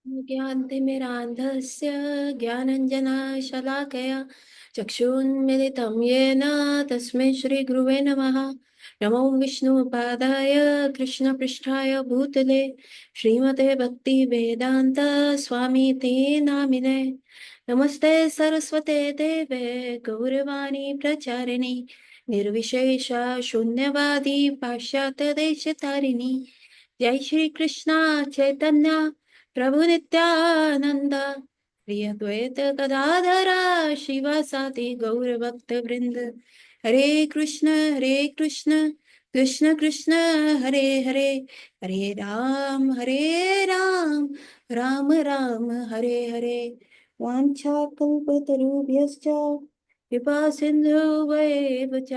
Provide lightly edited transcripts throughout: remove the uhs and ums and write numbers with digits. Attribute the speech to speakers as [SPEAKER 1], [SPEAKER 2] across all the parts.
[SPEAKER 1] ज्ञानतिमिरान्धस्य ज्ञानञ्जनशलाकया चक्षुन्मिलितं येन तस्मै श्रीगुरुवे नमः। नमो विष्णुपादाय कृष्णपृष्ठाय भूतले श्रीमते भक्तिवेदान्त स्वामीते नामिने। नमस्ते सरस्वते देवे गौरवाणी प्रचारिणि निर्विशेष शून्यवादी पाश्चात्य देशतारिणि। जय श्री कृष्णा चैतन्य प्रभु नित्यानंद प्रिय द्वैत गदाधरा शिवासादि गौर भक्त वृंद। हरे कृष्ण कृष्ण कृष्ण हरे हरे, हरे राम राम राम हरे हरे। वाञ्छाकल्पतरुभ्यश्च कृपा सिन्धुभ्येव च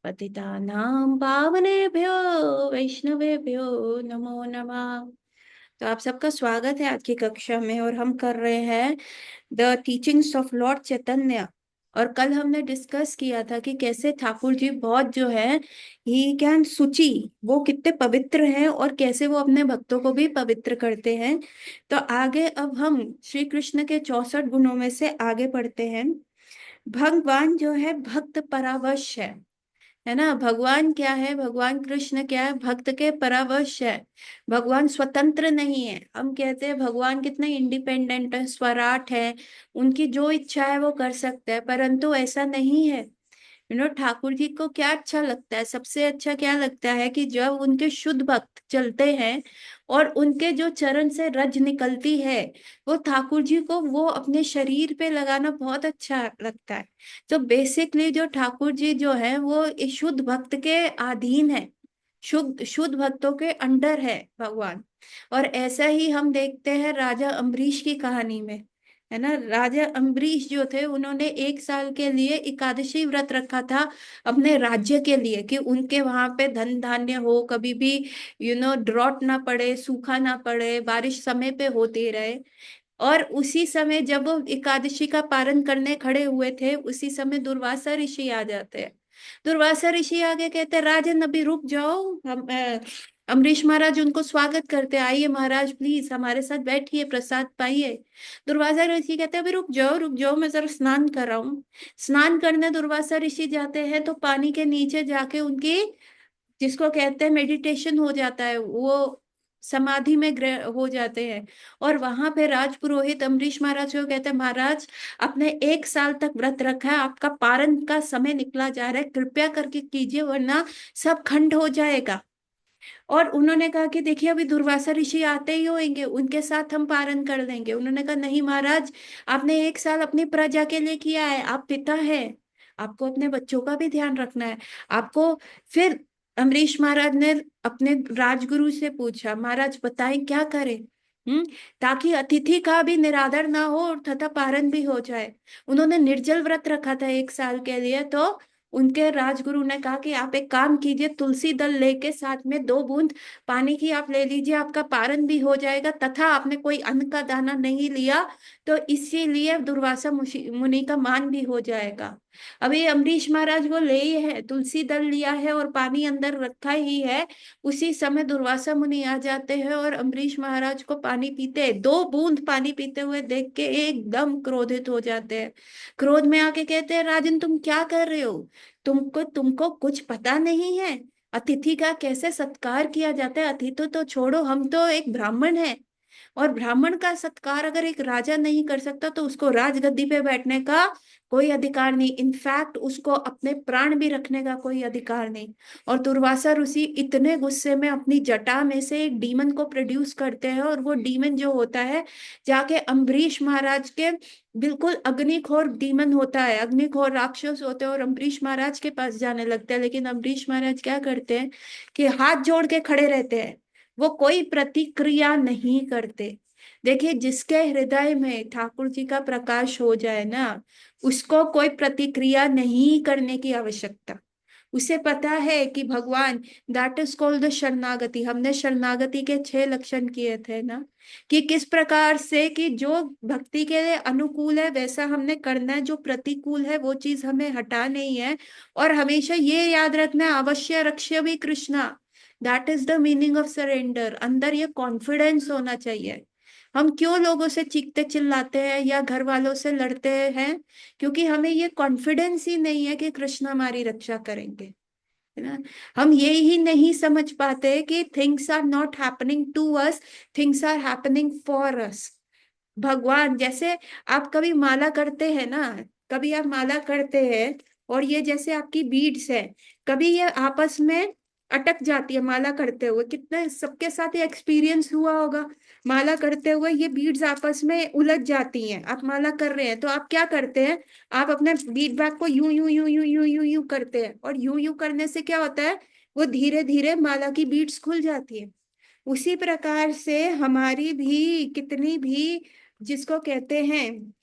[SPEAKER 1] पतितानां पावनेभ्यो वैष्णवेभ्यो नमो नमः। तो आप सबका स्वागत है आज की कक्षा में, और हम कर रहे हैं द टीचिंग्स ऑफ लॉर्ड चैतन्य। और कल हमने डिस्कस किया था कि कैसे ठाकुर जी बहुत जो है ही कैन सुचि, वो कितने पवित्र हैं और कैसे वो अपने भक्तों को भी पवित्र करते हैं। तो आगे अब हम श्री कृष्ण के 64 गुणों में से आगे पढ़ते हैं। भगवान जो है भक्त परावश है ना। भगवान क्या है, भगवान कृष्ण क्या है, भक्त के परावश है। भगवान स्वतंत्र नहीं है। हम कहते हैं भगवान कितने इंडिपेंडेंट है, स्वराट है, उनकी जो इच्छा है वो कर सकते हैं, परंतु ऐसा नहीं है। ठाकुर जी को क्या अच्छा लगता है, सबसे अच्छा क्या लगता है कि जब उनके शुद्ध भक्त चलते हैं और उनके जो चरण से रज निकलती है, वो ठाकुर जी को वो अपने शरीर पे लगाना बहुत अच्छा लगता है। तो बेसिकली जो ठाकुर जी जो है वो इस शुद्ध भक्त के अधीन है, शुद्ध शुद्ध भक्तों के अंडर है भगवान। और ऐसा ही हम देखते हैं राजा अम्बरीश की कहानी में, है ना। राजा अम्बरीश जो थे उन्होंने 1 साल के लिए एकादशी व्रत रखा था अपने राज्य के लिए, कि उनके वहां पे धन धान्य हो, कभी भी ड्रॉट ना पड़े, सूखा ना पड़े, बारिश समय पे होती रहे। और उसी समय जब वो एकादशी का पारण करने खड़े हुए थे, उसी समय दुर्वासा ऋषि आ जाते हैं। दुर्वासा ऋषि आगे कहते हैं राजन अभी रुक जाओ। हम अम्बरीश महाराज उनको स्वागत करते हैं, आइए महाराज प्लीज हमारे साथ बैठिए, प्रसाद पाइए। दुर्वासा ऋषि कहते हैं अभी रुक जाओ, मैं जरा स्नान कर रहा हूँ। स्नान करने दुर्वासा ऋषि जाते हैं तो पानी के नीचे जाके उनकी, जिसको कहते हैं मेडिटेशन हो जाता है, वो समाधि में हो जाते हैं। और वहां पे राज पुरोहित अम्बरीश महाराज को कहते हैं महाराज आपने 1 साल तक व्रत रखा है, आपका पारण का समय निकला जा रहा है, कृपया करके कीजिए वरना सब खंड हो जाएगा। और उन्होंने कहा कि देखिए अभी दुर्वासा ऋषि आते ही होंगे, उनके साथ हम पारण कर लेंगे। उन्होंने कहा नहीं महाराज, आपने 1 साल अपनी प्रजा के लिए किया है, आप पिता है, आपको अपने बच्चों का भी ध्यान रखना है आपको। फिर अम्बरीश महाराज ने अपने राजगुरु से पूछा महाराज बताएं क्या करें, ताकि अतिथि का भी निरादर ना हो और तथा पारण भी हो जाए। उन्होंने निर्जल व्रत रखा था 1 साल के लिए। तो उनके राजगुरु ने कहा कि आप एक काम कीजिए, तुलसी दल लेके साथ में 2 बूंद पानी की आप ले लीजिए, आपका पारण भी हो जाएगा, तथा आपने कोई अन्न का दाना नहीं लिया तो इसीलिए दुर्वासा मुनि का मान भी हो जाएगा। अभी अम्बरीश महाराज वो ले ही है, तुलसी दल लिया है और पानी अंदर रखा ही है। उसी समय दुर्वासा मुनि आ जाते हैं और अम्बरीश महाराज को पानी पीते, 2 बूंद पानी पीते हुए देख के एकदम क्रोधित हो जाते हैं। क्रोध में आके कहते हैं राजन तुम क्या कर रहे हो, तुमको तुमको कुछ पता नहीं है अतिथि का कैसे सत्कार किया जाता है। अतिथि तो छोड़ो, हम तो एक ब्राह्मण है, और ब्राह्मण का सत्कार अगर एक राजा नहीं कर सकता तो उसको राजगद्दी पे बैठने का कोई अधिकार नहीं, इनफैक्ट उसको अपने प्राण भी रखने का कोई अधिकार नहीं। और दुर्वासा ऋषि इतने गुस्से में अपनी जटा में से एक डीमन को प्रोड्यूस करते हैं, और वो डीमन जो होता है जाके अम्बरीश महाराज के, बिल्कुल अग्निखोर डीमन होता है, अग्निखोर राक्षस होते हैं, और अम्बरीश महाराज के पास जाने लगता है। लेकिन अम्बरीश महाराज क्या करते हैं कि हाथ जोड़ के खड़े रहते हैं, वो कोई प्रतिक्रिया नहीं करते। देखिए जिसके हृदय में ठाकुर जी का प्रकाश हो जाए ना, उसको कोई प्रतिक्रिया नहीं करने की आवश्यकता। उसे पता है कि भगवान, दैट इज कॉल्ड द शरणागति। हमने शरणागति के 6 लक्षण किए थे ना, कि किस प्रकार से कि जो भक्ति के लिए अनुकूल है वैसा हमने करना है, जो प्रतिकूल है वो चीज हमें हटा नहीं है। और हमेशा ये याद रखना है अवश्य रक्ष्य भी Krishna, that is the meaning of surrender. अंदर ये कॉन्फिडेंस होना चाहिए, हम क्यों लोगों से चीखते चिल्लाते हैं या घर वालों से लड़ते हैं? क्योंकि हमें ये कॉन्फिडेंस ही नहीं है कि कृष्ण हमारी रक्षा करेंगे, है ना। हम ये ही नहीं समझ पाते कि things are not happening to us, things are happening for us. भगवान जैसे, आप कभी माला करते हैं ना, कभी आप माला करते हैं और ये जैसे आपकी बीड्स है, कभी ये आपस में अटक जाती है माला करते हुए। कितने सबके साथ ये एक्सपीरियंस हुआ होगा, माला करते हुए ये बीड्स आपस में उलझ जाती हैं। आप माला कर रहे हैं तो आप क्या करते हैं, आप अपने बीड बैग को यूं यूं यूं यूं यूं यूं यूं करते हैं, और यूं यूं करने से क्या होता है, वो धीरे धीरे माला की बीड्स खुल जाती है। उसी प्रकार से हमारी भी कितनी भी, जिसको कहते हैं,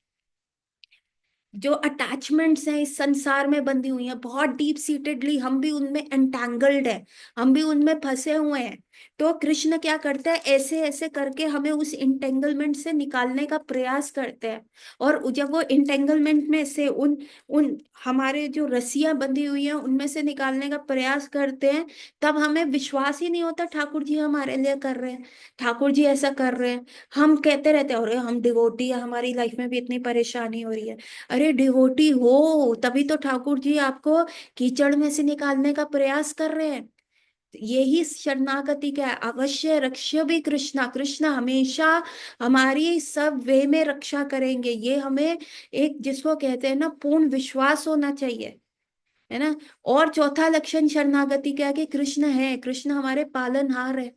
[SPEAKER 1] जो अटैचमेंट्स हैं इस संसार में बंधी हुई हैं बहुत डीप सीटेडली, हम भी उनमें एंटैंगल्ड है, हम भी उनमें फंसे हुए हैं। तो कृष्ण क्या करता है, ऐसे ऐसे करके हमें उस इंटेंगलमेंट से निकालने का प्रयास करते हैं। और जब वो इंटेंगलमेंट में से उन उन हमारे जो रस्सियां बंधी हुई हैं उनमें से निकालने का प्रयास करते हैं, तब हमें विश्वास ही नहीं होता ठाकुर जी हमारे लिए कर रहे हैं, ठाकुर जी ऐसा कर रहे हैं। हम कहते रहते हैं अरे हम डिवोटी है, हमारी लाइफ में भी इतनी परेशानी हो रही है। अरे डिवोटी हो तभी तो ठाकुर जी आपको कीचड़ में से निकालने का प्रयास कर रहे हैं। यही शरणागति का है, अवश्य रक्ष्य भी कृष्णा, कृष्ण हमेशा हमारी सब वे में रक्षा करेंगे। ये हमें एक, जिसको कहते हैं ना, पूर्ण विश्वास होना चाहिए, है ना। और चौथा लक्षण शरणागति का है कि कृष्ण है, कृष्ण हमारे पालनहार है,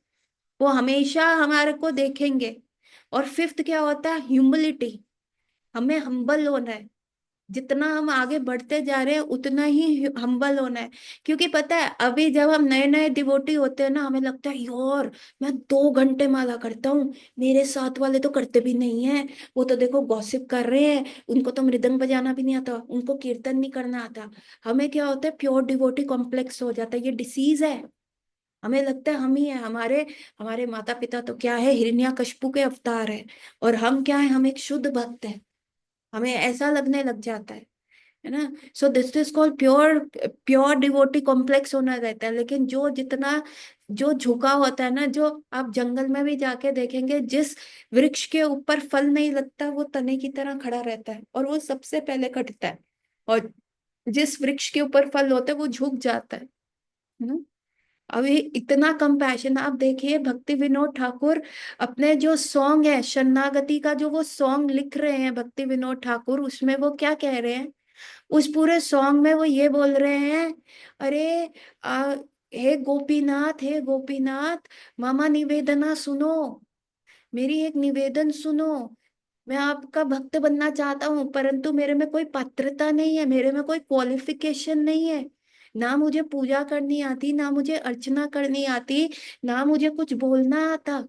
[SPEAKER 1] वो हमेशा हमारे को देखेंगे। और फिफ्थ क्या होता है, ह्यूमिलिटी, हमें हम्बल होना है। जितना हम आगे बढ़ते जा रहे हैं उतना ही हम्बल होना है। क्योंकि पता है, अभी जब हम नए नए डिवोटी होते हैं ना, हमें लगता है यार मैं 2 घंटे माला करता हूँ, मेरे साथ वाले तो करते भी नहीं है, वो तो देखो गॉसिप कर रहे हैं, उनको तो मृदंग बजाना भी नहीं आता, उनको कीर्तन नहीं करना आता। हमें क्या होता है, प्योर डिवोटी कॉम्प्लेक्स हो जाता है, ये डिसीज है। हमें लगता है हम ही है, हमारे हमारे माता पिता तो क्या है, हिरण्यकशिपु के अवतार है, और हम क्या है, हम एक शुद्ध भक्त है। हमें ऐसा लगने लग जाता है ना। So this is called pure, pure devotee complex होना रहता है। लेकिन जो जितना, जो झुका होता है ना, जो आप जंगल में भी जाके देखेंगे, जिस वृक्ष के ऊपर फल नहीं लगता वो तने की तरह खड़ा रहता है और वो सबसे पहले कटता है, और जिस वृक्ष के ऊपर फल होते हैं वो झुक जाता है ना। अभी इतना कंपैशन, आप देखिए भक्ति विनोद ठाकुर अपने जो सॉन्ग है शरणागति का, जो वो सॉन्ग लिख रहे हैं भक्ति विनोद ठाकुर, उसमें वो क्या कह रहे हैं, उस पूरे सॉन्ग में वो ये बोल रहे हैं, अरे हे गोपीनाथ, हे गोपीनाथ, मामा निवेदना सुनो, मेरी एक निवेदन सुनो। मैं आपका भक्त बनना चाहता हूँ, परंतु मेरे में कोई पात्रता नहीं है, मेरे में कोई क्वालिफिकेशन नहीं है, ना मुझे पूजा करनी आती, ना मुझे अर्चना करनी आती, ना मुझे कुछ बोलना आता,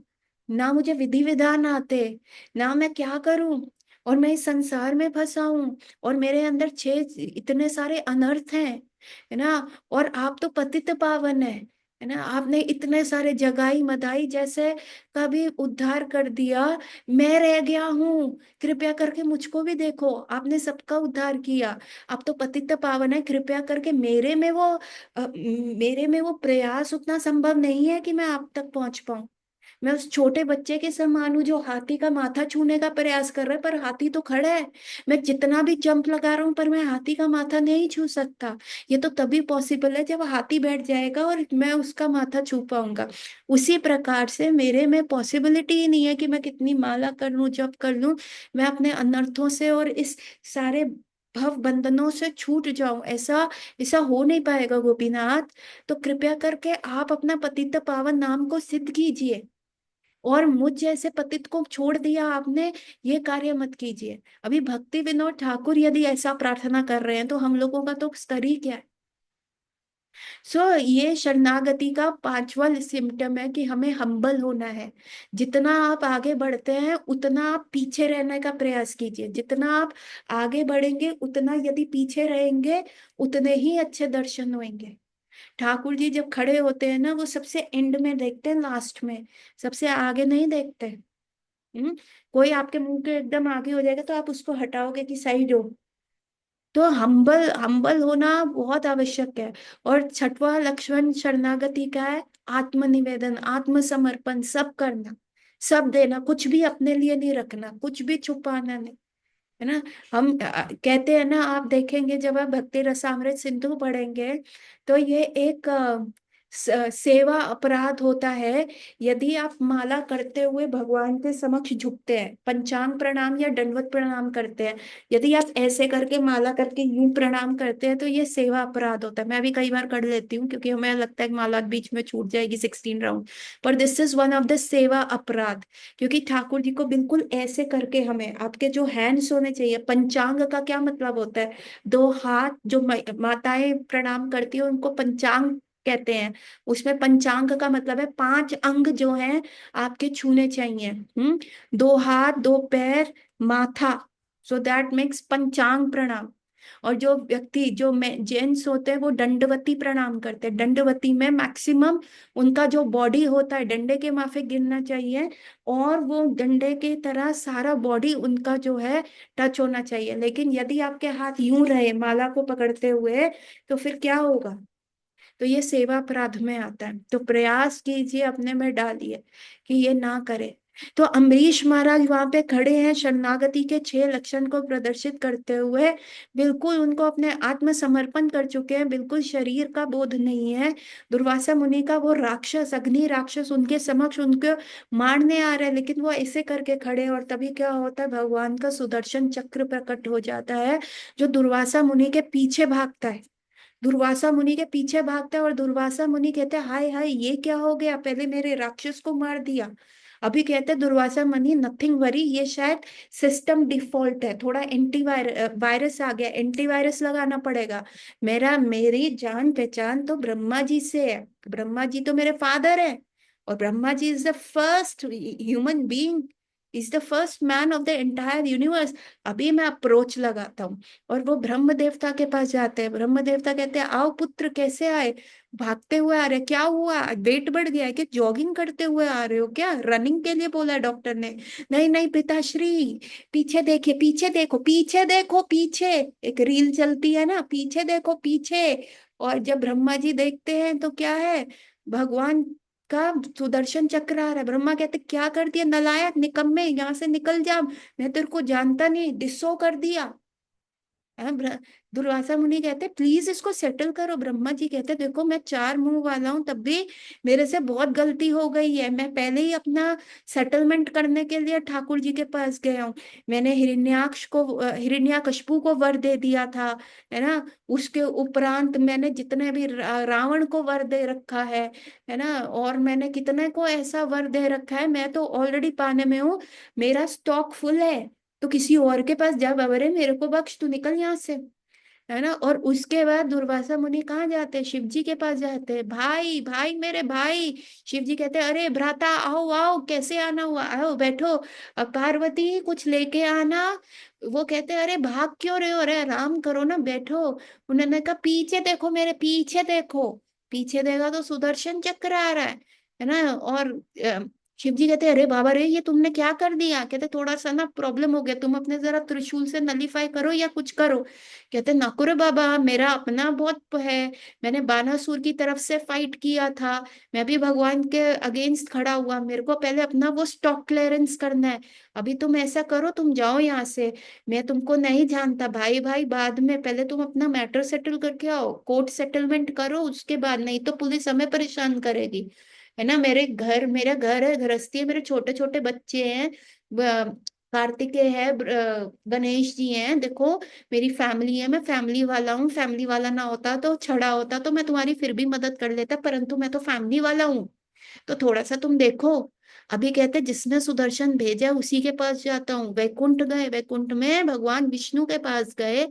[SPEAKER 1] ना मुझे विधि विधान आते, ना मैं क्या करूं, और मैं इस संसार में फंसा हूं, और मेरे अंदर 6 इतने सारे अनर्थ हैं, है ना। और आप तो पतित पावन है ना, आपने इतने सारे जगाई मदाई जैसे का भी उद्धार कर दिया, मैं रह गया हूँ, कृपया करके मुझको भी देखो, आपने सबका उद्धार किया, आप तो पतित पावन है, कृपया करके मेरे में वो प्रयास उतना संभव नहीं है कि मैं आप तक पहुंच पाऊं। मैं उस छोटे बच्चे के समान हूँ जो हाथी का माथा छूने का प्रयास कर रहा है, पर हाथी तो खड़ा है। मैं जितना भी जंप लगा रहा हूँ पर मैं हाथी का माथा नहीं छू सकता। ये तो तभी पॉसिबल है जब हाथी बैठ जाएगा और मैं उसका माथा छू पाऊंगा। उसी प्रकार से मेरे में पॉसिबिलिटी ही नहीं है कि मैं कितनी माला कर लूं, जप कर लूं, मैं अपने अनर्थों से और इस सारे भव बंधनों से छूट जाऊं। ऐसा ऐसा हो नहीं पाएगा गोपीनाथ। तो कृपया करके आप अपना पतित पावन नाम को सिद्ध कीजिए, और मुझ जैसे पतित को छोड़ दिया आपने, ये कार्य मत कीजिए। अभी भक्ति विनोद ठाकुर यदि ऐसा प्रार्थना कर रहे हैं तो हम लोगों का तो स्तर ही क्या है। ये शरणागति का पांचवा सिम्टम है कि हमें हम्बल होना है। जितना आप आगे बढ़ते हैं उतना आप पीछे रहने का प्रयास कीजिए, जितना आप आगे बढ़ेंगे उतना, यदि पीछे रहेंगे उतने ही अच्छे दर्शन होंगे। ठाकुर जी जब खड़े होते हैं ना, वो सबसे एंड में देखते हैं, लास्ट में, सबसे आगे नहीं देखते। हम्म। कोई आपके मुंह के एकदम आगे हो जाएगा तो आप उसको हटाओगे कि साइड हो। तो हम्बल हम्बल होना बहुत आवश्यक है। और छठवां लक्षण शरणागति का है आत्मनिवेदन, आत्मसमर्पण, सब करना, सब देना, कुछ भी अपने लिए नहीं रखना, कुछ भी छुपाना नहीं, है ना। हम कहते हैं ना, आप देखेंगे जब आप भक्ति रसामृत सिंधु पढ़ेंगे तो ये एक सेवा अपराध होता है। यदि आप माला करते हुए भगवान के समक्ष झुकते हैं, पंचांग प्रणाम या दंडवत प्रणाम करते हैं, यदि आप ऐसे करके माला करके यूं प्रणाम करते हैं तो ये सेवा अपराध होता है। मैं भी कई बार कर लेती हूँ क्योंकि हमें लगता है कि माला बीच में छूट जाएगी 16 राउंड, पर this is one of the सेवा अपराध। क्योंकि ठाकुर जी को बिल्कुल ऐसे करके हमें, आपके जो हैंड्स होने चाहिए, पंचांग का क्या मतलब होता है, दो हाथ जो माताएं प्रणाम करती है उनको पंचांग कहते हैं। उसमें पंचांग का मतलब है 5 अंग जो हैं आपके छूने चाहिए। दो हाथ, दो पैर, माथा, सो दैट मेक्स पंचांग प्रणाम। और जो व्यक्ति, जो जेंट्स होते हैं वो दंडवती प्रणाम करते हैं। दंडवती में मैक्सिमम उनका जो बॉडी होता है डंडे के माफिक गिरना चाहिए, और वो डंडे की तरह सारा बॉडी उनका जो है टच होना चाहिए। लेकिन यदि आपके हाथ यूं रहे माला को पकड़ते हुए तो फिर क्या होगा, तो ये सेवा अपराध में आता है। तो प्रयास कीजिए, अपने में डालिए कि ये ना करे। तो अम्बरीश महाराज वहां पे खड़े हैं शरणागति के 6 लक्षण को प्रदर्शित करते हुए, बिल्कुल उनको अपने आत्मसमर्पण कर चुके हैं, बिल्कुल शरीर का बोध नहीं है। दुर्वासा मुनि का वो राक्षस, अग्नि राक्षस उनके समक्ष उनको मारने आ रहे हैं, लेकिन वो ऐसे करके खड़े हैं। और तभी क्या होता है, भगवान का सुदर्शन चक्र प्रकट हो जाता है, जो दुर्वासा मुनि के पीछे भागता है। दुर्वासा मुनि के पीछे भागता है और दुर्वासा मुनि कहते हैं हाय हाय ये क्या हो गया, पहले मेरे राक्षस को मार दिया। अभी कहते हैं दुर्वासा मुनि नथिंग वरी, ये शायद सिस्टम डिफॉल्ट है, थोड़ा वायरस आ गया, एंटीवायरस लगाना पड़ेगा। मेरी जान पहचान तो ब्रह्मा जी से है, ब्रह्मा जी तो मेरे फादर है, और Brahma ji is the first human being, is the first man of the entire universe. अभी मैं अप्रोच लगाता हूँ। और वो ब्रह्म देवता के पास जाते हैं। ब्रह्म देवता कहते हैं आओ पुत्र, कैसे आए, भागते हुए आ रहे, क्या हुआ, वेट बढ़ गया है कि जॉगिंग करते हुए आ रहे हो क्या, रनिंग के लिए बोला डॉक्टर ने। नहीं नहीं पिताश्री, पीछे देखिए, पीछे देखो, पीछे देखो, पीछे, एक रील चलती है ना, पीछे देखो पीछे। और जब ब्रह्मा जी देखते हैं तो क्या है, भगवान का सुदर्शन चक्र आ रहा है। ब्रह्मा कहते क्या कर दिया नलायक, निकम्मे, यहाँ से निकल जा, मैं तेरे को जानता नहीं, डिसो कर दिया है। दुर्वासा मुनि कहते प्लीज इसको सेटल करो। ब्रह्मा जी कहते देखो मैं 4 मुंह वाला हूं, तब भी मेरे से बहुत गलती हो गई है, मैं पहले ही अपना सेटलमेंट करने के लिए ठाकुर जी के पास गया हूँ। मैंने हिरण्यकश्यपु को वर दे दिया था, है ना। उसके उपरांत मैंने जितने भी रावण को वर दे रखा है ना, और मैंने कितने को ऐसा वर दे रखा है, मैं तो ऑलरेडी पाने में हूँ, मेरा स्टॉक फुल है। तो किसी और के पास जा, बाबरे मेरे को बख्श, तू निकल यहाँ से, है ना। और उसके बाद दुर्वासा मुनि कहाँ जाते हैं, शिव जी के पास जाते हैं, भाई भाई मेरे भाई। शिव जी कहते हैं अरे भ्राता आओ आओ, कैसे आना हुआ, आओ बैठो। अब पार्वती कुछ लेके आना। वो कहते हैं अरे भाग क्यों रहे हो, अरे आराम करो ना, बैठो। उन्होंने कहा पीछे देखो, मेरे पीछे देखो। पीछे देखा तो सुदर्शन चक्र आ रहा है ना। और शिव जी कहते अरे बाबा रे ये तुमने क्या कर दिया, कहते थोड़ा सा ना प्रॉब्लम हो गया, तुम अपने जरा त्रिशूल से नलीफाई करो या कुछ करो। कहते नकुर बाबा मेरा अपना बहुत है, मैंने बानासुर की तरफ से फाइट किया था, मैं भी भगवान के अगेंस्ट खड़ा हुआ, मेरे को पहले अपना वो स्टॉक क्लियरेंस करना है। अभी तुम ऐसा करो, तुम जाओ यहाँ से, मैं तुमको नहीं जानता भाई, भाई बाद में, पहले तुम अपना मैटर सेटल करके आओ, कोर्ट सेटलमेंट करो उसके बाद, नहीं तो पुलिस हमें परेशान करेगी, है ना। मेरा घर है, गृहस्थी है, मेरे छोटे छोटे बच्चे हैं, कार्तिकेय है, गणेश जी हैं, देखो मेरी फैमिली है, मैं फैमिली वाला हूँ, फैमिली वाला ना होता तो छड़ा होता तो मैं तुम्हारी फिर भी मदद कर लेता, परंतु मैं तो फैमिली वाला हूँ, तो थोड़ा सा तुम देखो। अभी कहते जिसने सुदर्शन भेजा उसी के पास जाता हूँ। वैकुंठ गए, वैकुंठ में भगवान विष्णु के पास गए,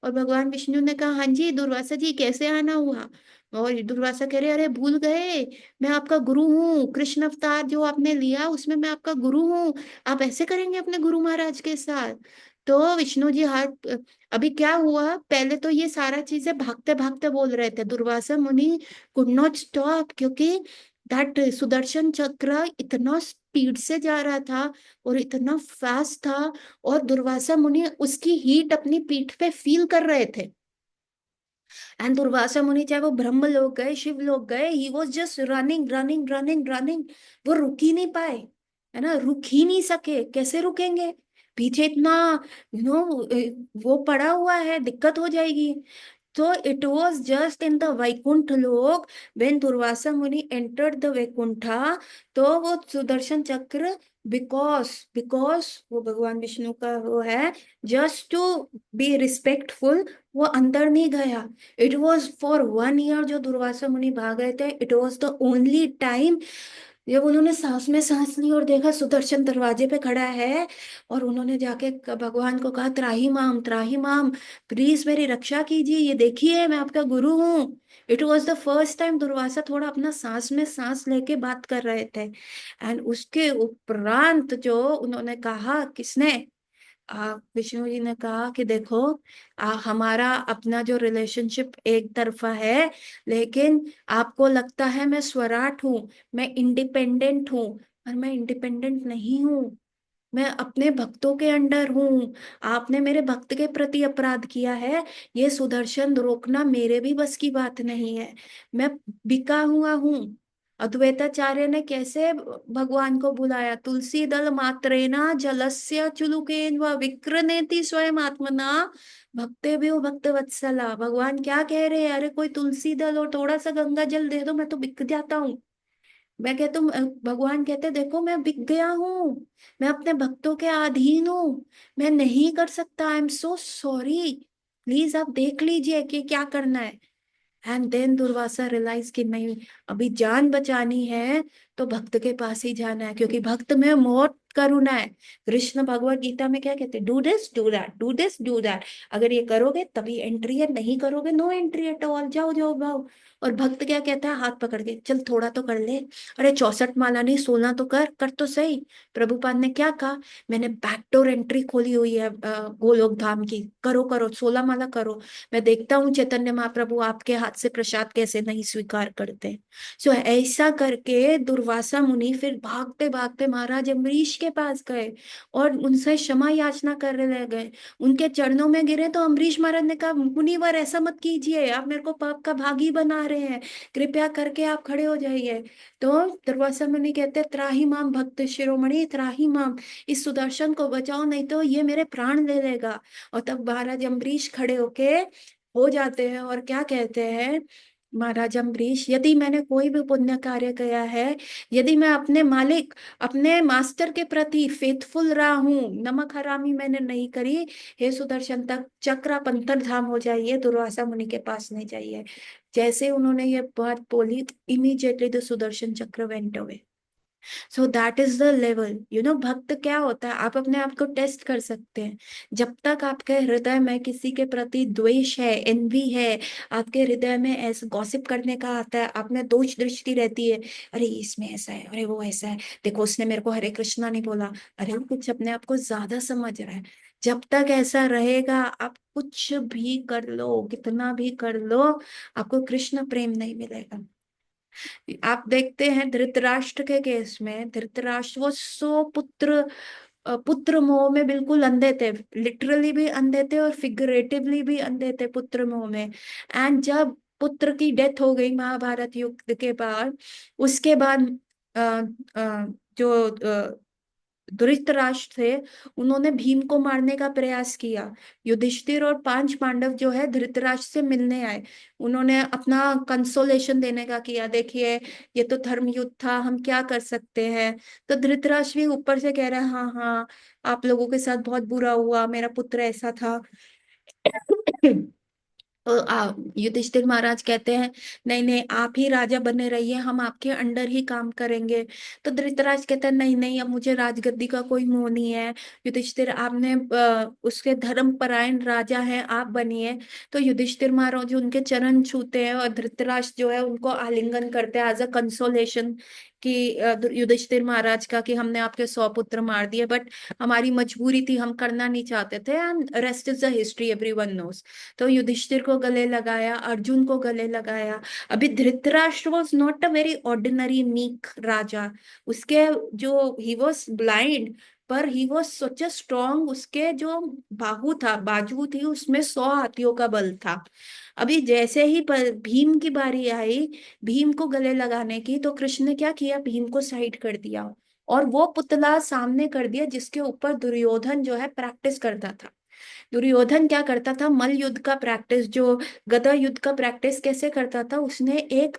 [SPEAKER 1] और भगवान विष्णु ने कहा हाँ जी दुर्वासा जी कैसे आना हुआ। और दुर्वासा कह रहे अरे भूल गए, मैं आपका गुरु हूँ, कृष्ण अवतार जो आपने लिया उसमें मैं आपका गुरु हूँ, आप ऐसे करेंगे अपने गुरु महाराज के साथ। तो विष्णु जी हाथ, अभी क्या हुआ, पहले तो ये सारा चीजें भागते भागते बोल रहे थे, दुर्वासा मुनि कुड नॉट स्टॉप, क्योंकि दैट सुदर्शन चक्र इतना स्पीड से जा रहा था और इतना फास्ट था, और दुर्वासा मुनि उसकी हीट अपनी पीठ पे फील कर रहे थे। एंड दुर्वासा मुनि चाहे वो ब्रह्म लोग गए, शिव लोग गए, he was just running running running running, वो रुक ही नहीं पाए। है ना, रुक ही नहीं सके, कैसे रुकेंगे, पीछे इतना वो पड़ा हुआ है, दिक्कत हो जाएगी। तो it was just in the Vaikunth lok, when Durvasa मुनि entered द वैकुंठा, तो वो सुदर्शन चक्र, बिकॉज बिकॉज वो भगवान विष्णु का वो है, जस्ट टू बी रिस्पेक्टफुल, वो अंदर नहीं गया। इट वॉज फॉर 1 ईयर जो दुर्वासा मुनि भाग गए थे, it was the only time जब उन्होंने सांस में सांस ली और देखा सुदर्शन दरवाजे पे खड़ा है, और उन्होंने जाके भगवान को कहा, त्राही माम, प्लीज मेरी रक्षा कीजिए, ये देखिए मैं आपका गुरु हूँ। It was the first time Durvasa थोड़ा अपना सांस में सांस लेके बात कर रहे थे। एंड उसके उपरांत जो उन्होंने कहा, किसने, विष्णु जी ने कहा कि देखो, हमारा अपना जो रिलेशनशिप एक तरफा है, लेकिन आपको लगता है मैं स्वराट हूँ, मैं इंडिपेंडेंट हूँ, पर मैं इंडिपेंडेंट नहीं हूँ, मैं अपने भक्तों के अंडर हूँ। आपने मेरे भक्त के प्रति अपराध किया है, ये सुदर्शन रोकना मेरे भी बस की बात नहीं है, मैं बिका हुआ हूँ। अद्वैताचार्य ने कैसे भगवान को बुलाया, तुलसी दल मात्रेना जलस्य चुलुकेन व विक्रनेति स्वयं आत्मना भक्ते भी भक्त वत्सला। भगवान क्या कह रहे हैं, अरे कोई तुलसी दल और थोड़ा सा गंगा जल दे दो, मैं तो बिक जाता हूँ। मैं कहता हूँ, भगवान कहते देखो मैं बिक गया हूँ, मैं अपने भक्तों के अधीन हूँ, मैं नहीं कर सकता, I am so sorry, please आप देख लीजिए कि क्या करना है। एंड देन दुर्वासा रियलाइज कि नहीं, अभी जान बचानी है तो भक्त के पास ही जाना है, क्योंकि भक्त में बहुत करुणा है। कृष्ण भगवत गीता में क्या कहते हैं, do this do that, do this do that, अगर ये करोगे तभी एंट्री है, नहीं करोगे नो एंट्री एट ऑल, जाओ जाओ जाओ। और भक्त क्या कहता है, हाथ पकड़ के, चल थोड़ा तो कर ले, अरे 64 माला नहीं 16 तो कर, कर तो सही। प्रभुपाद ने क्या कहा, मैंने बैकडोर एंट्री खोली हुई है गोलोक धाम की, करो करो 16 माला करो, मैं देखता हूँ चैतन्य महाप्रभु आपके हाथ से प्रसाद कैसे नहीं स्वीकार करते। सो ऐसा करके दुर्वासा मुनि फिर भागते भागते महाराज अम्बरीश के पास गए और उनसे क्षमा याचना करने लगे, उनके चरणों में गिरे। तो अम्बरीश महाराज ने कहा, मुनिवर ऐसा मत कीजिए, आप मेरे को पाप का भागी बना रहे हैं, कृपया करके आप खड़े हो जाइए। तो दुर्वासा मुनि कहते, त्राही माम भक्त शिरोमणि, त्राही माम, इस सुदर्शन को बचाओ, नहीं तो ये मेरे प्राण ले लेगा। और तब महाराज अम्बरीश खड़े होके हो जाते हैं और क्या कहते हैं, महाराज अम्बरीश, यदि मैंने कोई भी पुण्य कार्य किया है, यदि मैं अपने मालिक, अपने मास्टर के प्रति फेथफुल रहा हूं, नमक हरामी मैंने नहीं करी, हे सुदर्शन तक चक्र पंतर धाम हो जाइए, दुर्वासा मुनि के पास नहीं जाइए। जैसे उन्होंने ये बात बोली, इमीडिएटली द सुदर्शन चक्र went away. So that is the level, भक्त क्या होता है, आप अपने आप को टेस्ट कर सकते हैं। जब तक आपके हृदय में किसी के प्रति द्वेष है, एनवी है, आपके हृदय में ऐसे गॉसिप करने का आता है, आप में दोष दृष्टि रहती है, अरे इसमें ऐसा है, अरे वो ऐसा है, देखो उसने मेरे को हरे कृष्णा नहीं बोला, अरे वो कुछ अपने आप को ज्यादा समझ रहा है। जब तक ऐसा रहेगा, आप कुछ भी कर लो, कितना भी कर लो, आपको कृष्ण प्रेम नहीं मिलेगा। आप देखते हैं धृतराष्ट्र के केस में, धृतराष्ट्र वो सो पुत्र मोह में बिल्कुल अंधे थे, लिटरली भी अंधे थे और फिगरेटिवली भी अंधे थे पुत्र मोह में। एंड जब पुत्र की डेथ हो गई महाभारत युद्ध के बाद, उसके बाद अ, जो धृतराष्ट्र थे, उन्होंने भीम को मारने का प्रयास किया। युधिष्ठिर और 5 पांडव जो है धृतराष्ट्र से मिलने आए, उन्होंने अपना कंसोलेशन देने का किया, देखिए ये तो धर्म युद्ध था, हम क्या कर सकते हैं। तो धृतराष्ट्र भी ऊपर से कह रहा है, हाँ हाँ, आप लोगों के साथ बहुत बुरा हुआ, मेरा पुत्र ऐसा था। तो युधिष्ठिर महाराज कहते हैं, नहीं नहीं, आप ही राजा बने रहिए, हम आपके अंडर ही काम करेंगे। तो धृतराज कहता है, नहीं नहीं, अब मुझे राजगद्दी का कोई मोह नहीं है, युधिष्ठिर आपने उसके धर्म परायण राजा हैं, आप बनिए। तो युधिष्ठिर महाराज उनके चरण छूते हैं और धृतराज जो है उनको आलिंगन करते हैं एज अ कंसोलेशन, कि युधिष्ठिर महाराज का कि हमने आपके 100 पुत्र मार दिए, बट हमारी मजबूरी थी, हम करना नहीं चाहते थे, and rest is the history, everyone knows. तो युधिष्ठिर को गले लगाया, अर्जुन को गले लगाया। अभी Dhritarashtra was not a very ordinary meek raja, उसके जो ही वॉज ब्लाइंड, पर he was such a strong, उसके जो बाजू थी उसमें 100 हाथियों का बल था। अभी जैसे ही भीम की बारी आई, भीम को गले लगाने की, तो कृष्ण ने क्या किया, भीम को साइड कर दिया, और वो पुतला सामने कर दिया जिसके ऊपर दुर्योधन जो है प्रैक्टिस करता था। दुर्योधन क्या करता था, मल्ल युद्ध का प्रैक्टिस, जो गदा युद्ध का प्रैक्टिस कैसे करता था, उसने एक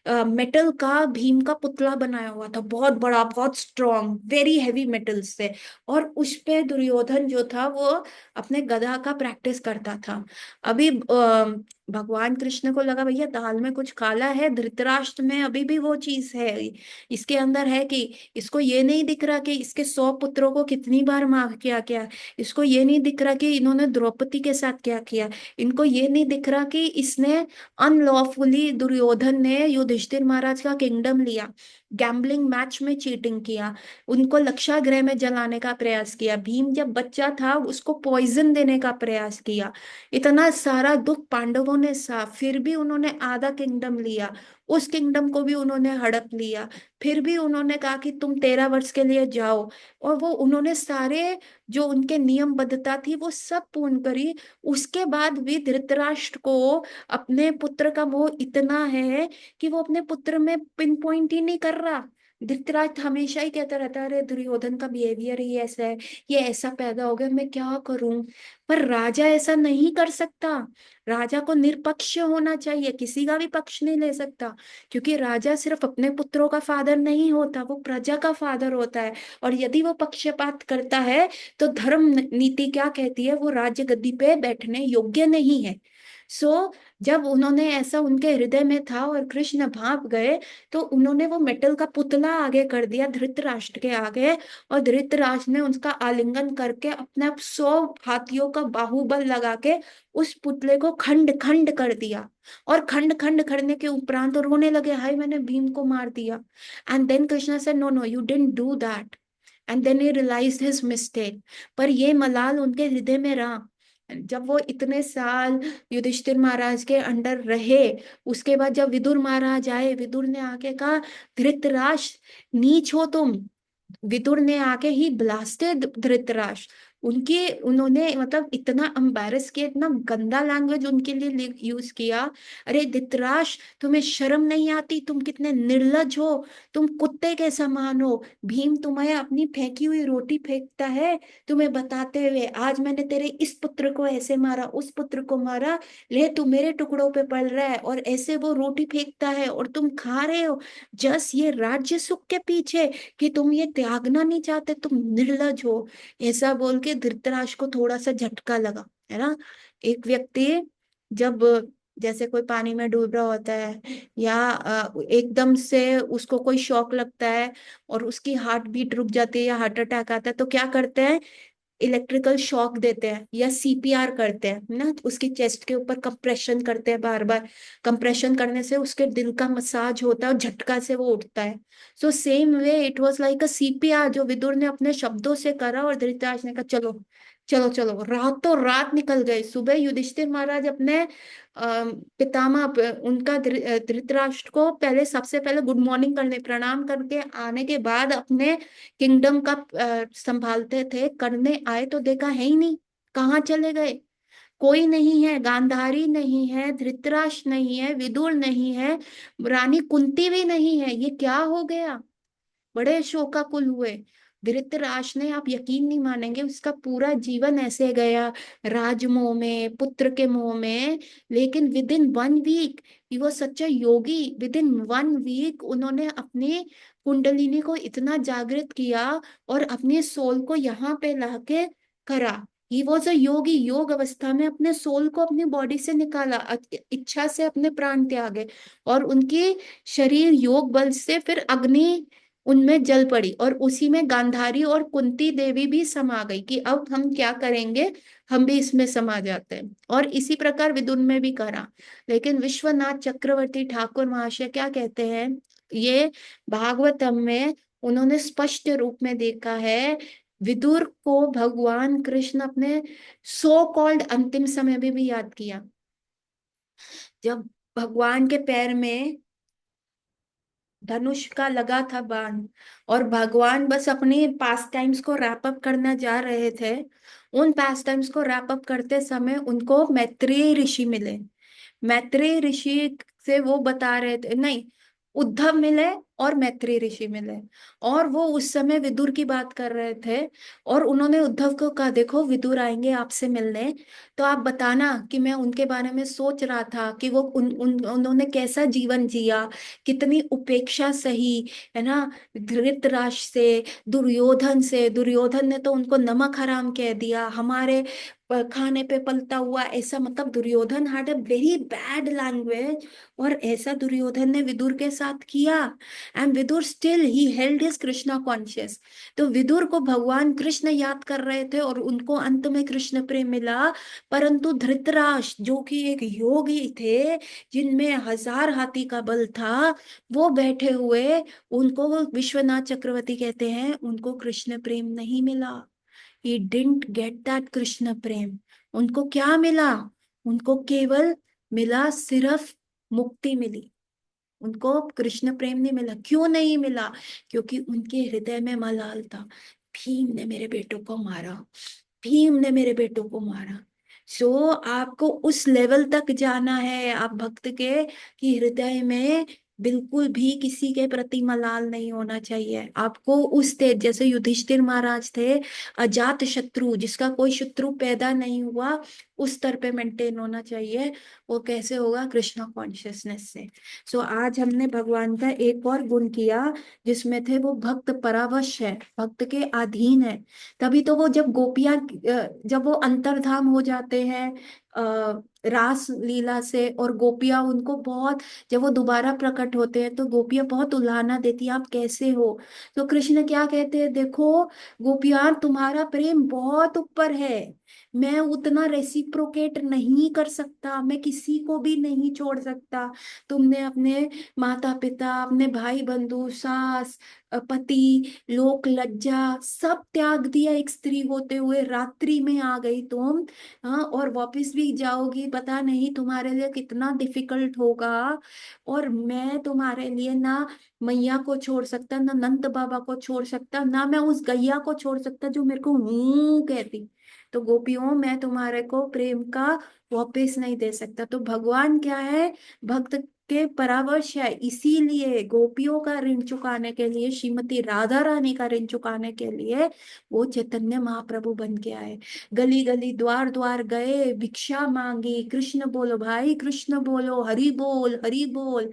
[SPEAKER 1] मेटल का भीम का पुतला बनाया हुआ था, बहुत बड़ा, बहुत स्ट्रॉन्ग, वेरी हैवी मेटल से। और उस पे दुर्योधन जो था वो अपने गदा का प्रैक्टिस करता था। अभी भगवान कृष्ण को लगा भैया दाल में कुछ काला है, धृतराष्ट्र में अभी भी वो चीज है, इसके अंदर है कि इसको ये नहीं दिख रहा कि इसके 100 पुत्रों को कितनी बार मार किया क्या, इसको ये नहीं दिख रहा कि इन्होंने द्रौपदी के साथ क्या किया, इनको ये नहीं दिख रहा कि इसने अनलॉफुली, दुर्योधन ने युधिष्ठिर महाराज का किंगडम लिया, गैम्बलिंग मैच में चीटिंग किया, उनको लक्षागृह में जलाने का प्रयास किया, भीम जब बच्चा था उसको पॉइजन देने का प्रयास किया, इतना सारा दुख पांडवों ने सहा, फिर भी उन्होंने आधा किंगडम लिया, उस किंगडम को भी उन्होंने हड़प लिया, फिर भी उन्होंने कहा कि तुम 13 वर्ष के लिए जाओ, और वो उन्होंने सारे जो उनके नियमबद्धता थी वो सब पूर्ण करी। उसके बाद भी धृतराष्ट्र को अपने पुत्र का मोह इतना है कि वो अपने पुत्र में पिन पॉइंट ही नहीं कर रहा। धृतराष्ट्र हमेशा ही कहता रहता है अरे दुर्योधन का बिहेवियर ही ऐसा है, ये ऐसा पैदा हो गया, मैं क्या करूं। पर राजा ऐसा नहीं कर सकता, राजा को निरपक्ष होना चाहिए, किसी का भी पक्ष नहीं ले सकता, क्योंकि राजा सिर्फ अपने पुत्रों का फादर नहीं होता, वो प्रजा का फादर होता है। और यदि वो पक्षपात करता है तो धर्म नीति क्या कहती है, वो राज्य गद्दी पे बैठने योग्य नहीं है। जब उन्होंने ऐसा उनके हृदय में था और कृष्ण भाप गए, तो उन्होंने वो मेटल का पुतला आगे कर दिया धृतराष्ट्र के आगे, और धृतराष्ट्र ने उसका आलिंगन करके अपने 100 हाथियों का बाहुबल लगा के उस पुतले को खंड खंड कर दिया। और खंड खंड करने के उपरांत तो रोने लगे, हाय मैंने भीम को मार दिया। एंड देन कृष्णा से no no you didn't do that, and then he realised his mistake. पर ये मलाल उनके हृदय में रहा। जब वो इतने साल युधिष्ठिर महाराज के अंडर रहे, उसके बाद जब विदुर महाराज आए, विदुर ने आके कहा धृतराष्ट्र नीच हो तुम, विदुर ने आके ही ब्लास्टेड धृतराष्ट्र, उनके उन्होंने मतलब इतना एम्बैरस किया, इतना गंदा लैंग्वेज उनके लिए यूज किया। अरे धृतराष्ट्र तुम्हें शर्म नहीं आती, तुम कितने निर्लज हो, तुम कुत्ते के समान हो, भीम तुम्हें अपनी फेंकी हुई रोटी फेंकता है तुम्हें बताते हुए आज मैंने तेरे इस पुत्र को ऐसे मारा, उस पुत्र को मारा, ले तू मेरे टुकड़ों पे पड़ रहा है, और ऐसे वो रोटी फेंकता है और तुम खा रहे हो, जस ये राज्य सुख के पीछे कि तुम ये त्यागना नहीं चाहते, तुम निर्लज हो। ऐसा बोल के धृतराष्ट्र को थोड़ा सा झटका लगा, है ना। एक व्यक्ति जब जैसे कोई पानी में डूब रहा होता है, या एकदम से उसको कोई शॉक लगता है और उसकी हार्ट बीट रुक जाती है या हार्ट अटैक आता है, तो क्या करते हैं, इलेक्ट्रिकल शॉक देते हैं या सीपीआर करते हैं ना, उसकी चेस्ट के ऊपर कंप्रेशन करते हैं बार बार, कंप्रेशन करने से उसके दिल का मसाज होता है और झटका से वो उठता है। So same way it was like a CPR जो विदुर ने अपने शब्दों से करा, और धृतराष्ट्र ने कहा चलो चलो चलो, रातों रात निकल गए। सुबह युधिष्ठिर महाराज अपने पितामह उनका धृतराष्ट्र को पहले, सबसे पहले गुड मॉर्निंग करने, प्रणाम करके आने के बाद अपने किंगडम का संभालते थे, करने आए तो देखा है ही नहीं, कहाँ चले गए, कोई नहीं है, गांधारी नहीं है, धृतराष्ट्र नहीं है, विदुर नहीं है, रानी कुंती भी नहीं है, ये क्या हो गया। बड़े शोकाकुल हुए। धृतराष्ट्र ने, आप यकीन नहीं मानेंगे, उसका पूरा जीवन ऐसे गया, राजमोह में, पुत्र के मोह में, लेकिन विद इन 1 वीक ही वो सच्चा योगी। विद इन 1 वीक उन्होंने अपनी कुंडलिनी को इतना जागृत किया और अपने सोल को यहाँ पे लाके करा। ही वॉज अ योगी, योग अवस्था में अपने सोल को अपनी बॉडी से निकाला, इच्छा से अपने प्राण त्यागे, और उनकी शरीर योग बल से फिर अग्नि उनमें जल पड़ी, और उसी में गांधारी और कुंती देवी भी समा गई कि अब हम क्या करेंगे, हम भी इसमें समा जाते हैं। और इसी प्रकार विदुर में भी करा। लेकिन विश्वनाथ चक्रवर्ती ठाकुर महाशय क्या कहते हैं, ये भागवतम में उन्होंने स्पष्ट रूप में देखा है, विदुर को भगवान कृष्ण अपने सो कॉल्ड अंतिम समय में भी याद किया, जब भगवान के पैर में धनुष का लगा था बाण, और भगवान बस अपने पास टाइम्स को रैप अप करना जा रहे थे। उन पास टाइम्स को रैप अप करते समय उनको मैत्रेय ऋषि मिले। मैत्रेय ऋषि से वो बता रहे थे, नहीं, उद्धव मिले, और मैत्री ऋषि मिले, और वो उस समय विदुर की बात कर रहे थे। और उन्होंने उद्धव को कहा, देखो विदुर आएंगे आपसे मिलने, तो आप बताना कि मैं उनके बारे में सोच रहा था कि वो उन्होंने कैसा जीवन जिया, कितनी उपेक्षा सही, है ना, धृतराष्ट्र से, दुर्योधन से। दुर्योधन ने तो उनको नमक हराम कह दिया, हमारे खाने पे पलता हुआ, ऐसा, मतलब Duryodhana had a very bad language. और ऐसा दुर्योधन ने विदुर के साथ किया, and Vidura still he held his Krishna conscious. तो विदुर को भगवान कृष्ण याद कर रहे थे और उनको अंत में कृष्ण प्रेम मिला। परंतु धृतराष्ट्र जो कि एक योगी थे, जिनमें 1000 हाथी का बल था, वो बैठे हुए, उनको वो विश्वनाथ चक्रवर्ती कहते हैं, उनको कृष्ण प्रेम नहीं मिला। he didn't get that Krishna प्रेम। उनको क्या मिला? उनको केवल मिला, सिर्फ मुक्ति मिली। उनको कृष्ण प्रेम नहीं मिला। क्यों नहीं मिला? क्योंकि उनके हृदय में मलाल था। भीम ने मेरे बेटों को मारा, भीम ने मेरे बेटों को मारा। सो आपको उस लेवल तक जाना है आप भक्त के, कि हृदय में बिल्कुल भी किसी के प्रति मलाल नहीं होना चाहिए आपको। उस तेज, जैसे युधिष्ठिर महाराज थे, अजात शत्रु, जिसका कोई शत्रु पैदा नहीं हुआ, उस स्तर पे मेंटेन होना चाहिए। वो कैसे होगा? कृष्णा कॉन्शियसनेस से। सो आज हमने भगवान का एक और गुण किया, जिसमें थे वो भक्त परवश है, भक्त के अधीन है। तभी तो वो जब गोपियां, जब वो अंतर्धाम हो जाते हैं रास लीला से, और गोपियां उनको बहुत, जब वो दोबारा प्रकट होते हैं तो गोपियां बहुत उल्हाना देती हैं, आप कैसे हो? तो कृष्ण क्या कहते हैं, देखो गोपियां, तुम्हारा प्रेम बहुत ऊपर है, मैं उतना रेसिप्रोकेट नहीं कर सकता, मैं किसी को भी नहीं छोड़ सकता। तुमने अपने माता पिता, अपने भाई बंधु, सास, पति, लोक लज्जा सब त्याग दिया, एक स्त्री होते हुए रात्रि में आ गई तुम। हाँ, और वापस भी जाओगी, पता नहीं तुम्हारे लिए कितना डिफिकल्ट होगा। और मैं तुम्हारे लिए ना मैया को छोड़ सकता, ना नंद बाबा को छोड़ सकता, ना मैं उस गैया को छोड़ सकता जो मेरे को हूं कहती। तो गोपियों, मैं तुम्हारे को प्रेम का वापस नहीं दे सकता। तो भगवान क्या है? भक्त के परावश है। इसीलिए गोपियों का ऋण चुकाने के लिए, श्रीमती राधा रानी का ऋण चुकाने के लिए वो चैतन्य महाप्रभु बन के आए। गली गली द्वार द्वार गए, भिक्षा मांगी, कृष्ण बोलो भाई, कृष्ण बोलो, हरि बोल, हरि बोल।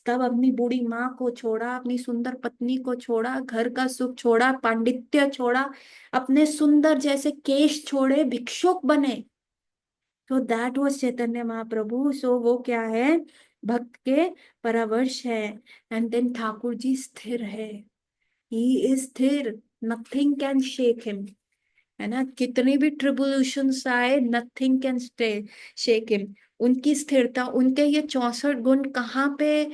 [SPEAKER 1] तब अपनी बूढ़ी माँ को छोड़ा, अपनी सुंदर पत्नी को छोड़ा, घर का सुख छोड़ा, पांडित्य छोड़ा, अपने सुंदर जैसे केश छोड़े, भिक्षुक बने। तो दैट वाज चैतन्य महाप्रभु। सो वो क्या है? भक्त के परवश है। एंड देन ठाकुर जी स्थिर है, ही इज स्थिर, नथिंग कैन शेक हिम, है ना। कितनी भी ट्रिब्यूलेशंस आए, nothing can stay shake him. उनकी स्थिरता, उनके ये 64 गुण कहाँ पे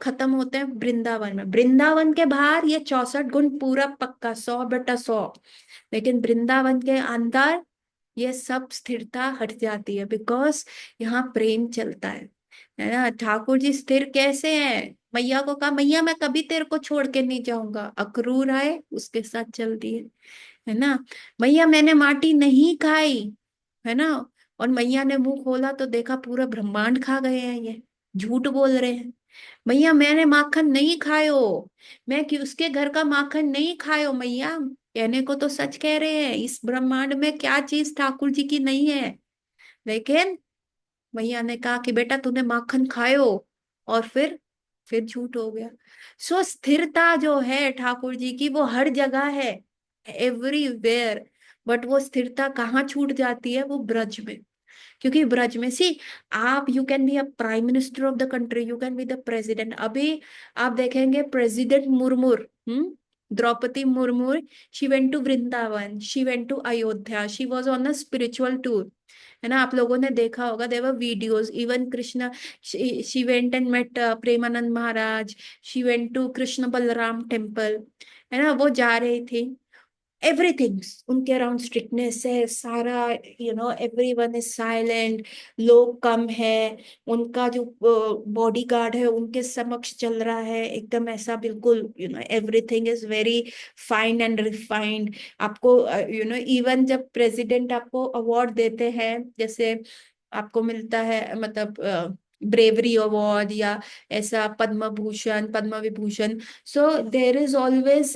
[SPEAKER 1] खत्म होते हैं? वृंदावन में। वृंदावन के बाहर ये 64 गुण पूरा पक्का 100/100, लेकिन वृंदावन के अंदर ये सब स्थिरता हट जाती है, बिकॉज यहाँ प्रेम चलता है ना। ठाकुर जी स्थिर कैसे हैं? मैया को कहा, मैया मैं कभी तेरे को छोड़ के नहीं जाऊंगा। अक्रूर आए, उसके साथ चल दिए, है ना। मैया मैंने माटी नहीं खाई, है ना। और मैया ने मुंह खोला तो देखा पूरा ब्रह्मांड खा गए हैं ये, झूठ बोल रहे हैं। मैया मैंने माखन नहीं खायो, मैं कि उसके घर का माखन नहीं खायो मैया। कहने को तो सच कह रहे हैं, इस ब्रह्मांड में क्या चीज ठाकुर जी की नहीं है। लेकिन मैया ने कहा कि बेटा तूने माखन खायो, और फिर झूठ हो गया। सो स्थिरता जो है ठाकुर जी की, वो हर जगह है, एवरीवेयर। बट वो स्थिरता कहाँ छूट जाती है? वो ब्रज में। क्योंकि ब्रज में सी, आप, you can be a prime minister of the country, you can be the president. अभी आप देखेंगे president Murmu, Draupadi Murmu, she went to Vrindavan, she went to Ayodhya, she was on a spiritual tour, है ना। आप लोगों ने देखा होगा, their videos, even Krishna, she went and met Premanand Maharaj, she went to Krishna Balaram temple, है ना। वो जा रही थी, एवरीथिंग उनके अराउंड स्ट्रिक्टनेस है सारा, एवरीवन इज साइलेंट, लोग कम है, उनका जो बॉडी गार्ड है उनके समक्ष चल रहा है, एकदम ऐसा बिल्कुल, everything is very fine and refined. आपको इवन जब प्रेसिडेंट आपको अवार्ड देते हैं, जैसे आपको मिलता है, मतलब ब्रेवरी अवार्ड या ऐसा Padma Bhushan Padma Vibhushan. So there is always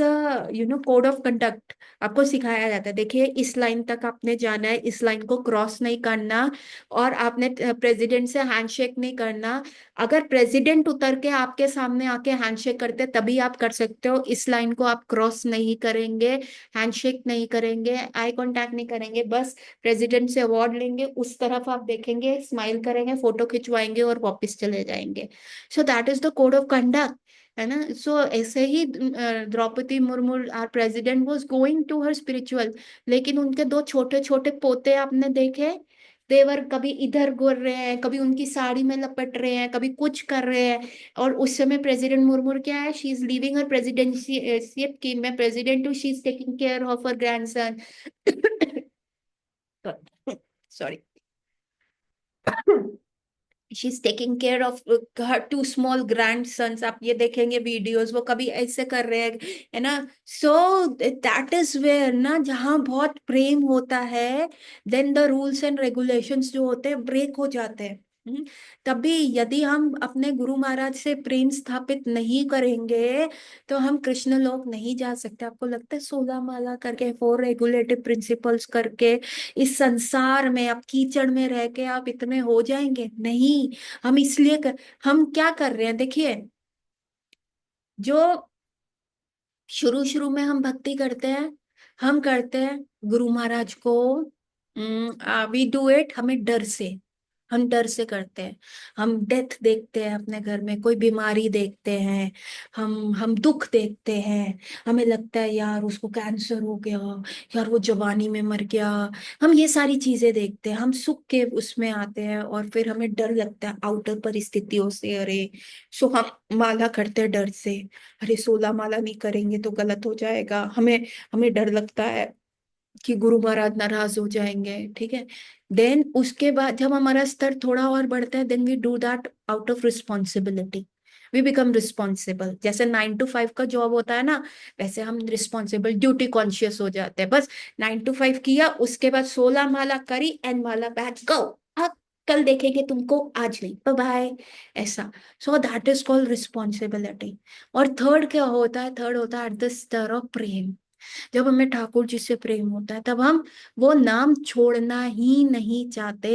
[SPEAKER 1] code of conduct आपको सिखाया जाता है। देखिए इस लाइन तक आपने जाना है, इस लाइन को क्रॉस नहीं करना, और आपने प्रेसिडेंट से हैंडशेक नहीं करना। अगर प्रेसिडेंट उतर के आपके सामने आके हैंडशेक करते तभी आप कर सकते हो, इस लाइन को आप क्रॉस नहीं करेंगे, हैंडशेक नहीं करेंगे, आई कांटेक्ट नहीं करेंगे, बस प्रेसिडेंट से अवार्ड लेंगे, उस तरफ आप देखेंगे, स्माइल करेंगे, फोटो खिंचवाएंगे और वापस चले जाएंगे। So that is the code of conduct, है ना। सो ऐसे ही Draupadi Murmu our president was going to her spiritual, लेकिन उनके दो छोटे छोटे पोते आपने देखे, देवर कभी इधर घूर रहे हैं, कभी उनकी साड़ी में लपट रहे हैं, कभी कुछ कर रहे हैं। और उस समय प्रेसिडेंट मुर्मू क्या है, she is living her presidency कि मैं प्रेसिडेंट हूँ, she is taking care of her grandson. Sorry, she is taking care of her two small grandsons. आप ये देखेंगे वीडियोस, वो कभी ऐसे कर रहे हैं, है ना। सो दैट इज वेयर ना, जहाँ बहुत प्रेम होता है, then the rules and regulations जो होते हैं ब्रेक हो जाते हैं। तभी यदि हम अपने गुरु महाराज से प्रेम स्थापित नहीं करेंगे तो हम कृष्ण लोक नहीं जा सकते। आपको लगता है 16 माला करके, 4 रेगुलेटिव प्रिंसिपल्स करके इस संसार में आप कीचड़ में रह के आप इतने हो जाएंगे? नहीं। हम इसलिए हम क्या कर रहे हैं, देखिए, जो शुरू शुरू में हम भक्ति करते हैं, हम करते हैं गुरु महाराज को, वी डू इट हमें डर से, हम डर से करते हैं। हम डेथ देखते हैं अपने घर में, कोई बीमारी देखते हैं, हम दुख देखते हैं, हमें लगता है यार उसको कैंसर हो गया, यार वो जवानी में मर गया। हम ये सारी चीजें देखते हैं, हम सुख के उसमें आते हैं, और फिर हमें डर लगता है आउटर परिस्थितियों से। अरे, सो हम माला करते हैं डर से, अरे 16 माला नहीं करेंगे तो गलत हो जाएगा, हमें हमें डर लगता है कि गुरु महाराज नाराज हो जाएंगे, ठीक है। देन उसके बाद जब हमारा स्तर थोड़ा और बढ़ता है, then we do that out of responsibility, we become responsible. जैसे 9 to 5 का जॉब होता है ना, वैसे हम रिस्पॉन्सिबल ड्यूटी कॉन्शियस हो जाते हैं। बस 9 to 5 किया, उसके बाद 16 माला करी एंड माला बैच गो, अब कल देखेंगे तुमको, आज नहीं, बाय बाय, ऐसा। सो दैट इज कॉल्ड रिस्पॉन्सिबिलिटी। और थर्ड क्या होता है, थर्ड होता है एट द स्तर ऑफ प्रेम। जब हमें ठाकुर जी से प्रेम होता है, तब हम वो नाम छोड़ना ही नहीं चाहते,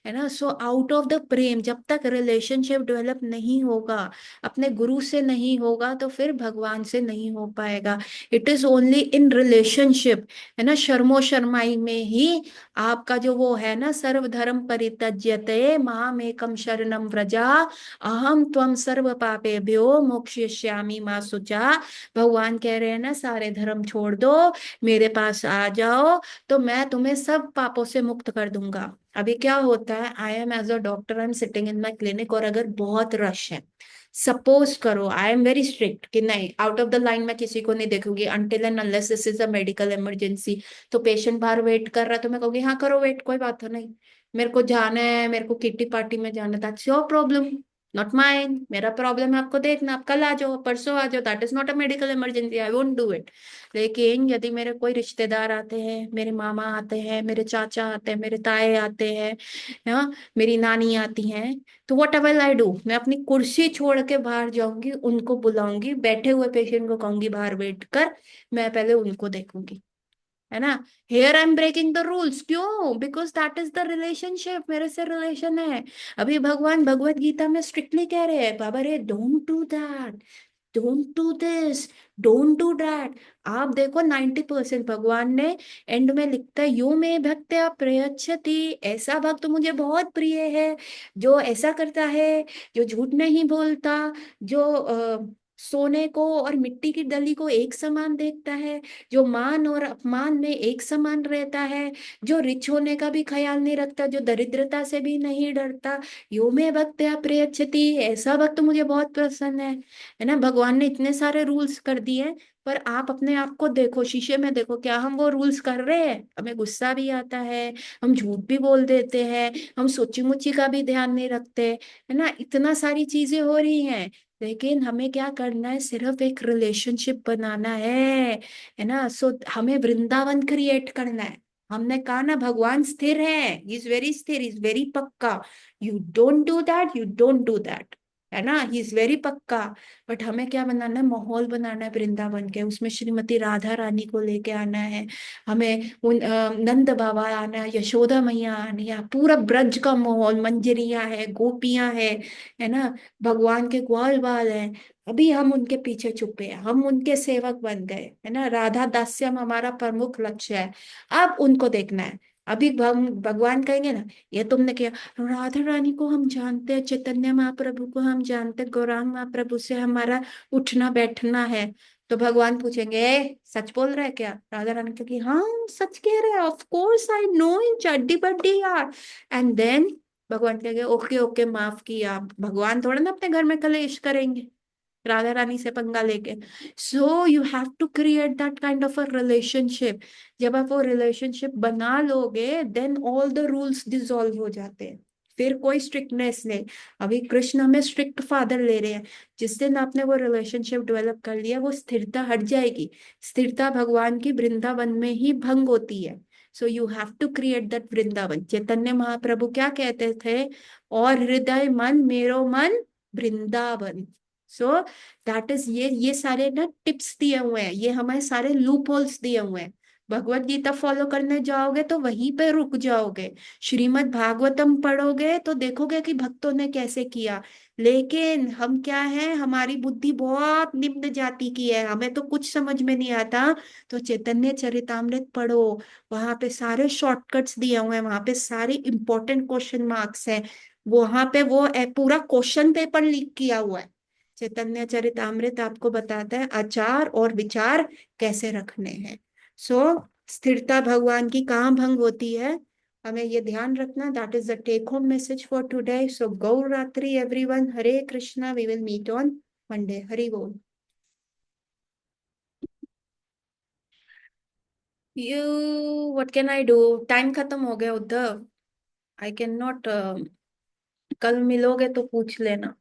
[SPEAKER 1] है ना। सो आउट ऑफ द प्रेम, जब तक रिलेशनशिप डेवलप नहीं होगा, अपने गुरु से नहीं होगा, तो फिर भगवान से नहीं हो पाएगा। It is only in relationship, है ना, शर्मो शर्माई में ही आपका जो वो है ना, सर्वधर्म परित्यज्यते मामेकम शरणम व्रजा, अहम त्वम सर्व पापेभ्यो मोक्षयिष्यामि मा शुचा। भगवान कह रहे हैं ना, सारे धर्म छोड़ दो, मेरे पास आ जाओ, तो मैं तुम्हें सब पापों से मुक्त कर दूंगा। अभी क्या होता है, I am as a doctor, I am sitting in my clinic, और अगर बहुत रश है, सपोज करो आई एम वेरी स्ट्रिक्ट कि नहीं, आउट ऑफ द लाइन मैं किसी को नहीं देखूंगी until and unless this is a medical emergency. तो पेशेंट बाहर वेट कर रहा है, तो मैं कहूंगी हाँ करो वेट, कोई बात तो नहीं, मेरे को जाना है, मेरे को किट्टी पार्टी में जाना है, that's your problem, not mine. मेरा प्रॉब्लम है आपको देखना, आप कल आ जाओ, परसों आ जाओ, that is not a medical emergency, I won't do it. लेकिन यदि मेरे कोई रिश्तेदार आते हैं, मेरे मामा आते हैं, मेरे चाचा आते हैं, मेरे ताए आते हैं, हाँ, मेरी नानी आती हैं, तो व्हाट एवर आई डू, मैं अपनी कुर्सी छोड़ के बाहर जाऊंगी, उनको बुलाऊंगी, बैठे हुए पेशेंट को कहूंगी बाहर वेट कर, मैं पहले उनको देखूंगी, है ना। Here I am breaking the rules, क्यों? Because that is the relationship, मेरे से रिलेशन है। अभी भगवान भगवत गीता में स्ट्रिक्टली कह रहे हैं, बाबा रे don't do that, don't do this, don't do that. आप देखो 90% भगवान ने एंड में लिखता है, यो मे भक्त्या प्रयच्छति, ऐसा भक्त मुझे बहुत प्रिय है, जो ऐसा करता है, जो झूठ नहीं बोलता, जो सोने को और मिट्टी की डली को एक समान देखता है, जो मान और अपमान में एक समान रहता है, जो रिच होने का भी ख्याल नहीं रखता, जो दरिद्रता से भी नहीं डरता, यो मे भक्त्या प्रयच्छति, ऐसा भक्त मुझे बहुत पसंद है ना। भगवान ने इतने सारे रूल्स कर दिए, पर आप अपने आप को देखो, शीशे में देखो, क्या हम वो रूल्स कर रहे हैं? हमें गुस्सा भी आता है, हम झूठ भी बोल देते हैं, हम सोची मुची का भी ध्यान नहीं रखते, है ना। इतना सारी चीजें हो रही हैं, लेकिन हमें क्या करना है, सिर्फ एक रिलेशनशिप बनाना है ना। सो हमें वृंदावन क्रिएट करना है। हमने कहा ना भगवान स्थिर है, इज वेरी स्थिर, इज वेरी पक्का। You don't do that, you don't do that, है ना, ही इज वेरी पक्का। बट हमें क्या बनाना है, माहौल बनाना है वृंदावन के, उसमें श्रीमती राधा रानी को लेके आना है। हमें उन नंद बाबा आना है, यशोदा मैया आनी है, पूरा ब्रज का माहौल, मंजरियां है, गोपियां है ना, भगवान के ग्वाल बाल हैं। अभी हम उनके पीछे छुपे हैं, हम उनके सेवक बन गए, है ना, राधा दास्यम हमारा प्रमुख लक्ष्य है। अब उनको देखना है। अभी भगवान कहेंगे ना, ये तुमने किया, राधा रानी को हम जानते हैं, चैतन्य महाप्रभु को हम जानते हैं, गौरांग महाप्रभु से हमारा उठना बैठना है। तो भगवान पूछेंगे, "ए, सच बोल रहा है क्या?" राधा रानी कहेगी, हाँ सच कह रहे हैं, ऑफ कोर्स आई नो इन चड्डी बड्डी यार। एंड देन भगवान कहेंगे, ओके ओके माफ किया। भगवान थोड़ा ना अपने घर में कलेश करेंगे राधा रानी से पंगा लेके। So you have to create that kind of a relationship. जब आप वो रिलेशनशिप बना लोगे, then all the rules dissolve हो जाते हैं, फिर कोई स्ट्रिक्टनेस नहीं। अभी कृष्ण हमें स्ट्रिक्ट फादर ले रहे हैं। जिस दिन आपने वो रिलेशनशिप डेवलप कर लिया, वो स्थिरता हट जाएगी। स्थिरता भगवान की वृंदावन में ही भंग होती है। So you have to create that Vrindavan. Chaitanya Mahaprabhu क्या कहते थे, और हृदय मन मेरो मन वृंदावन। सो दैट इज, ये सारे ना टिप्स दिए हुए हैं, ये हमारे सारे लूप होल्स दिए हुए हैं। भगवत गीता फॉलो करने जाओगे तो वहीं पे रुक जाओगे। श्रीमद् भागवतम पढ़ोगे तो देखोगे कि भक्तों ने कैसे किया। लेकिन हम क्या है, हमारी बुद्धि बहुत निम्न जाति की है, हमें तो कुछ समझ में नहीं आता। तो चैतन्य चरितामृत पढ़ो, वहां पे सारे शॉर्टकट्स दिए हुए हैं, वहां पे सारे इंपॉर्टेंट क्वेश्चन मार्क्स हैं। वहां पे वो पूरा क्वेश्चन पेपर लीक किया हुआ है। चैतन्य चरितामृत आपको बताता है आचार और विचार कैसे रखने हैं। सो स्थिरता भगवान की कहाँ भंग होती है, हमें ये ध्यान रखना। That is the take home message for today. So गौर रात्रि everyone, Hare Krishna, we will meet on Monday, Hari बोल। You, what can I do, time खत्म हो गया उद्धव। आई कैन नॉट, कल मिलोगे तो पूछ लेना।